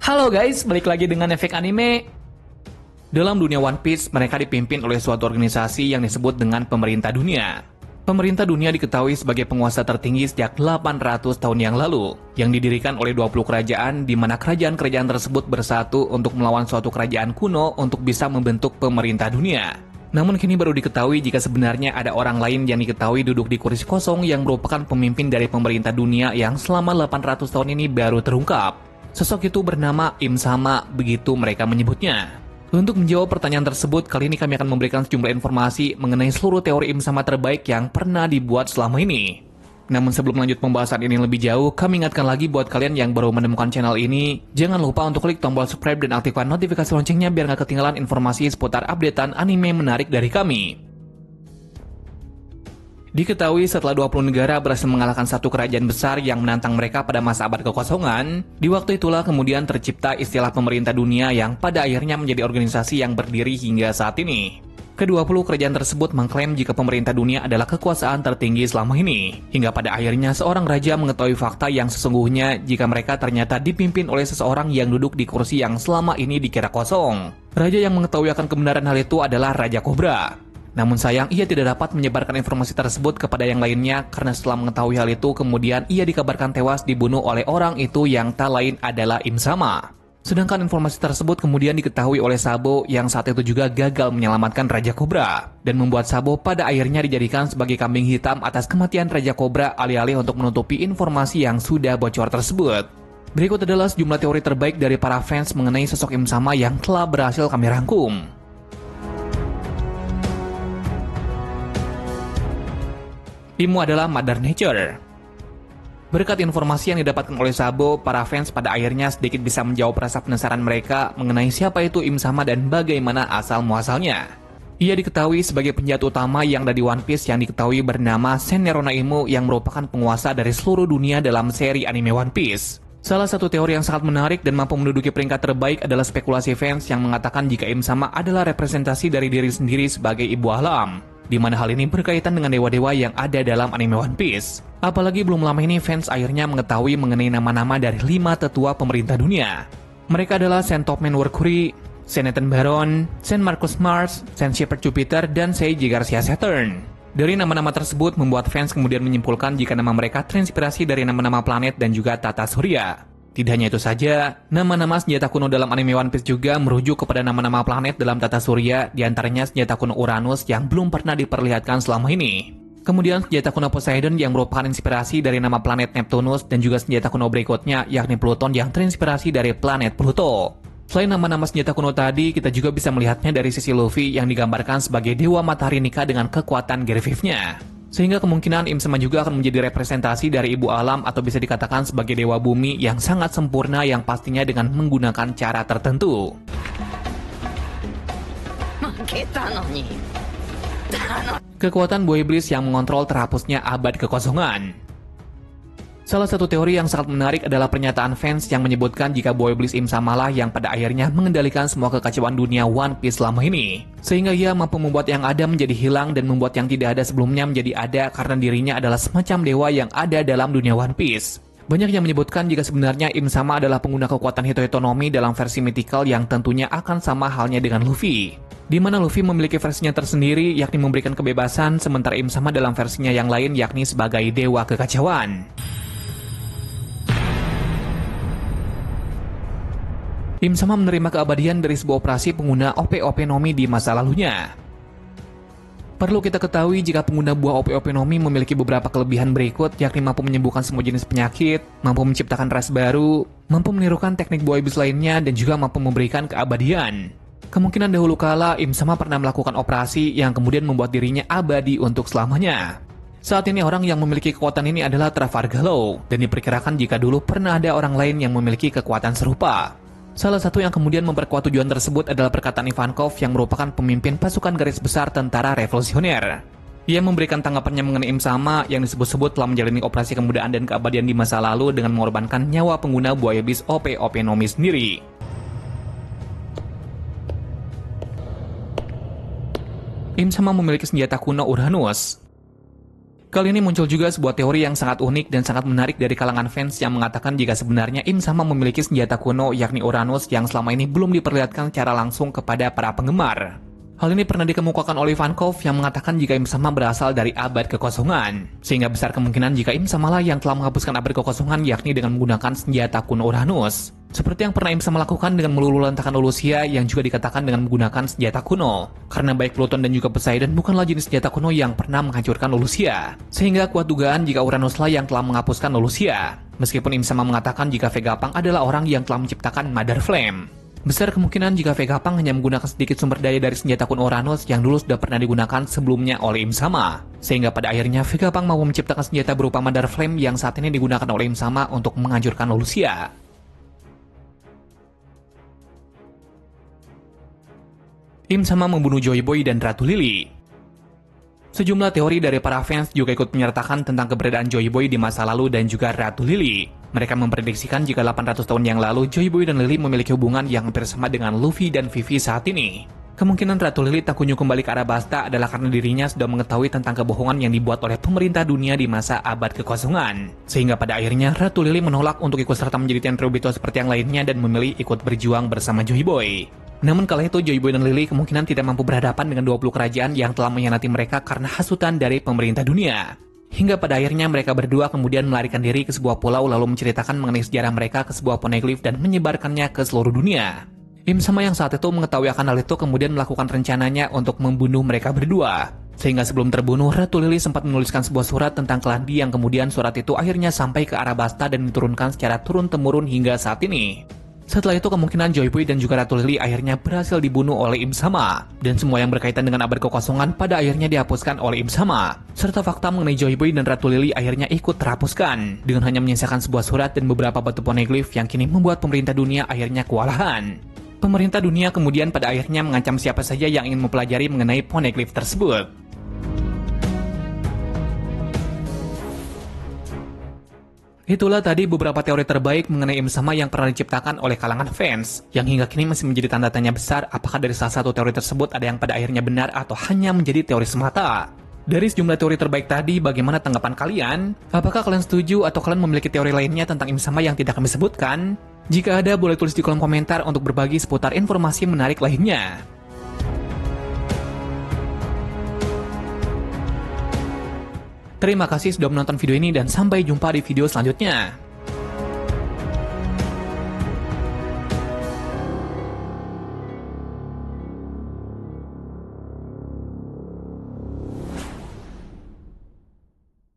Halo guys, balik lagi dengan Efek Anime. Dalam dunia One Piece, mereka dipimpin oleh suatu organisasi yang disebut dengan Pemerintah Dunia. Pemerintah Dunia diketahui sebagai penguasa tertinggi sejak 800 tahun yang lalu, yang didirikan oleh 20 kerajaan, di mana kerajaan-kerajaan tersebut bersatu untuk melawan suatu kerajaan kuno untuk bisa membentuk Pemerintah Dunia. Namun kini baru diketahui jika sebenarnya ada orang lain yang diketahui duduk di kursi kosong yang merupakan pemimpin dari Pemerintah Dunia yang selama 800 tahun ini baru terungkap. Sosok itu bernama Im Sama, begitu mereka menyebutnya. Untuk menjawab pertanyaan tersebut, kali ini kami akan memberikan sejumlah informasi mengenai seluruh teori Im Sama terbaik yang pernah dibuat selama ini. Namun sebelum lanjut pembahasan ini lebih jauh, kami ingatkan lagi buat kalian yang baru menemukan channel ini, jangan lupa untuk klik tombol subscribe dan aktifkan notifikasi loncengnya biar gak ketinggalan informasi seputar updatean anime menarik dari kami. Diketahui setelah 20 negara berhasil mengalahkan satu kerajaan besar yang menantang mereka pada masa abad kekosongan, di waktu itulah kemudian tercipta istilah Pemerintah Dunia yang pada akhirnya menjadi organisasi yang berdiri hingga saat ini. Ke-20 kerajaan tersebut mengklaim jika Pemerintah Dunia adalah kekuasaan tertinggi selama ini, hingga pada akhirnya seorang raja mengetahui fakta yang sesungguhnya jika mereka ternyata dipimpin oleh seseorang yang duduk di kursi yang selama ini dikira kosong. Raja yang mengetahui akan kebenaran hal itu adalah Raja Cobra. Namun sayang, ia tidak dapat menyebarkan informasi tersebut kepada yang lainnya karena setelah mengetahui hal itu, kemudian ia dikabarkan tewas dibunuh oleh orang itu yang tak lain adalah Im Sama. Sedangkan informasi tersebut kemudian diketahui oleh Sabo yang saat itu juga gagal menyelamatkan Raja Cobra, dan membuat Sabo pada akhirnya dijadikan sebagai kambing hitam atas kematian Raja Cobra alih-alih untuk menutupi informasi yang sudah bocor tersebut. Berikut adalah sejumlah teori terbaik dari para fans mengenai sosok Im Sama yang telah berhasil kami rangkum. Imu adalah Mother Nature. Berkat informasi yang didapatkan oleh Sabo, para fans pada akhirnya sedikit bisa menjawab rasa penasaran mereka mengenai siapa itu Im Sama dan bagaimana asal-muasalnya. Ia diketahui sebagai penjahat utama yang ada di One Piece yang diketahui bernama Senrona Imu yang merupakan penguasa dari seluruh dunia dalam seri anime One Piece. Salah satu teori yang sangat menarik dan mampu menduduki peringkat terbaik adalah spekulasi fans yang mengatakan jika Im Sama adalah representasi dari diri sendiri sebagai ibu alam, di mana hal ini berkaitan dengan dewa-dewa yang ada dalam anime One Piece. Apalagi belum lama ini fans akhirnya mengetahui mengenai nama-nama dari 5 tetua pemerintah dunia. Mereka adalah Saint Topman Workuri, Saint Nathan Baron, Saint Marcus Mars, Saint Shepard Jupiter, dan Seiji Garcia Saturn. Dari nama-nama tersebut membuat fans kemudian menyimpulkan jika nama mereka terinspirasi dari nama-nama planet dan juga tata surya. Tidak hanya itu saja, nama-nama senjata kuno dalam anime One Piece juga merujuk kepada nama-nama planet dalam tata surya, diantaranya senjata kuno Uranus yang belum pernah diperlihatkan selama ini. Kemudian senjata kuno Poseidon yang merupakan inspirasi dari nama planet Neptunus, dan juga senjata kuno berikutnya yakni Pluton yang terinspirasi dari planet Pluto. Selain nama-nama senjata kuno tadi, kita juga bisa melihatnya dari sisi Luffy yang digambarkan sebagai dewa matahari nikah dengan kekuatan Gear-5-nya. Sehingga kemungkinan Im Sama juga akan menjadi representasi dari ibu alam atau bisa dikatakan sebagai dewa bumi yang sangat sempurna yang pastinya dengan menggunakan cara tertentu. Kekuatan buah iblis yang mengontrol terhapusnya abad kekosongan. Salah satu teori yang sangat menarik adalah pernyataan fans yang menyebutkan jika buah iblis Im Sama lah yang pada akhirnya mengendalikan semua kekacauan dunia One Piece selama ini. Sehingga ia mampu membuat yang ada menjadi hilang dan membuat yang tidak ada sebelumnya menjadi ada karena dirinya adalah semacam dewa yang ada dalam dunia One Piece. Banyak yang menyebutkan jika sebenarnya Im Sama adalah pengguna kekuatan Hitoitonomi dalam versi mythical yang tentunya akan sama halnya dengan Luffy. Di mana Luffy memiliki versinya tersendiri yakni memberikan kebebasan, sementara Im Sama dalam versinya yang lain yakni sebagai dewa kekacauan. Im Sama menerima keabadian dari sebuah operasi pengguna OP-OP Nomi di masa lalunya. Perlu kita ketahui jika pengguna buah OP-OP Nomi memiliki beberapa kelebihan berikut, yakni mampu menyembuhkan semua jenis penyakit, mampu menciptakan ras baru, mampu menirukan teknik buah iblis lainnya, dan juga mampu memberikan keabadian. Kemungkinan dahulu kala Im Sama pernah melakukan operasi yang kemudian membuat dirinya abadi untuk selamanya. Saat ini orang yang memiliki kekuatan ini adalah Trafalgar Law, dan diperkirakan jika dulu pernah ada orang lain yang memiliki kekuatan serupa. Salah satu yang kemudian memperkuat tujuan tersebut adalah perkataan Ivankov yang merupakan pemimpin pasukan garis besar tentara revolusioner. Ia memberikan tanggapannya mengenai Im Sama yang disebut-sebut telah menjalani operasi kemudaan dan keabadian di masa lalu dengan mengorbankan nyawa pengguna buaya iblis OP-OP Nomi sendiri. Im Sama memiliki senjata kuno Uranus. Kali ini muncul juga sebuah teori yang sangat unik dan sangat menarik dari kalangan fans yang mengatakan jika sebenarnya Im Sama memiliki senjata kuno yakni Uranus yang selama ini belum diperlihatkan secara langsung kepada para penggemar. Hal ini pernah dikemukakan oleh Ivankov yang mengatakan jika Im Sama berasal dari abad kekosongan, sehingga besar kemungkinan jika Im Sama lah yang telah menghapuskan abad kekosongan yakni dengan menggunakan senjata kuno Uranus. Seperti yang pernah Im Sama lakukan dengan meluluh-lantakan Lucia yang juga dikatakan dengan menggunakan senjata kuno. Karena baik Pluton dan juga Poseidon bukanlah jenis senjata kuno yang pernah menghancurkan Lucia. Sehingga kuat dugaan jika Uranus lah yang telah menghapuskan Lucia. Meskipun Im Sama mengatakan jika Vegapunk adalah orang yang telah menciptakan Mother Flame. Besar kemungkinan jika Vegapunk hanya menggunakan sedikit sumber daya dari senjata kuno Uranus yang dulu sudah pernah digunakan sebelumnya oleh Im Sama. Sehingga pada akhirnya Vegapunk mau menciptakan senjata berupa Mother Flame yang saat ini digunakan oleh Im Sama untuk menghancurkan Lucia. Im Sama membunuh Joy Boy dan Ratu Lily. Sejumlah teori dari para fans juga ikut menyertakan tentang keberadaan Joy Boy di masa lalu dan juga Ratu Lily. Mereka memprediksikan jika 800 tahun yang lalu Joy Boy dan Lily memiliki hubungan yang hampir sama dengan Luffy dan Vivi saat ini. Kemungkinan Ratu Lily tak kunjung kembali ke Arabasta adalah karena dirinya sudah mengetahui tentang kebohongan yang dibuat oleh pemerintah dunia di masa abad kekosongan. Sehingga pada akhirnya Ratu Lily menolak untuk ikut serta menjadi Tenryubito seperti yang lainnya dan memilih ikut berjuang bersama Joy Boy. Namun kala itu Joy Boy dan Lily kemungkinan tidak mampu berhadapan dengan 20 kerajaan yang telah mengkhianati mereka karena hasutan dari pemerintah dunia. Hingga pada akhirnya mereka berdua kemudian melarikan diri ke sebuah pulau lalu menceritakan mengenai sejarah mereka ke sebuah poneglyph dan menyebarkannya ke seluruh dunia. Im Sama yang saat itu mengetahui akan hal itu kemudian melakukan rencananya untuk membunuh mereka berdua. Sehingga sebelum terbunuh, Ratu Lily sempat menuliskan sebuah surat tentang Klandi yang kemudian surat itu akhirnya sampai ke Arabasta dan diturunkan secara turun-temurun hingga saat ini. Setelah itu kemungkinan Joy Boy dan juga Ratu Lily akhirnya berhasil dibunuh oleh Im Sama. Dan semua yang berkaitan dengan abad kekosongan pada akhirnya dihapuskan oleh Im Sama. Serta fakta mengenai Joy Boy dan Ratu Lily akhirnya ikut terhapuskan. Dengan hanya menyisakan sebuah surat dan beberapa batu poneglyph yang kini membuat pemerintah dunia akhirnya kewalahan. Pemerintah dunia kemudian pada akhirnya mengancam siapa saja yang ingin mempelajari mengenai poneglyph tersebut. Itulah tadi beberapa teori terbaik mengenai Im Sama yang pernah diciptakan oleh kalangan fans, yang hingga kini masih menjadi tanda tanya besar apakah dari salah satu teori tersebut ada yang pada akhirnya benar atau hanya menjadi teori semata. Dari sejumlah teori terbaik tadi, bagaimana tanggapan kalian? Apakah kalian setuju atau kalian memiliki teori lainnya tentang Im Sama yang tidak kami sebutkan? Jika ada, boleh tulis di kolom komentar untuk berbagi seputar informasi menarik lainnya. Terima kasih sudah menonton video ini dan sampai jumpa di video selanjutnya.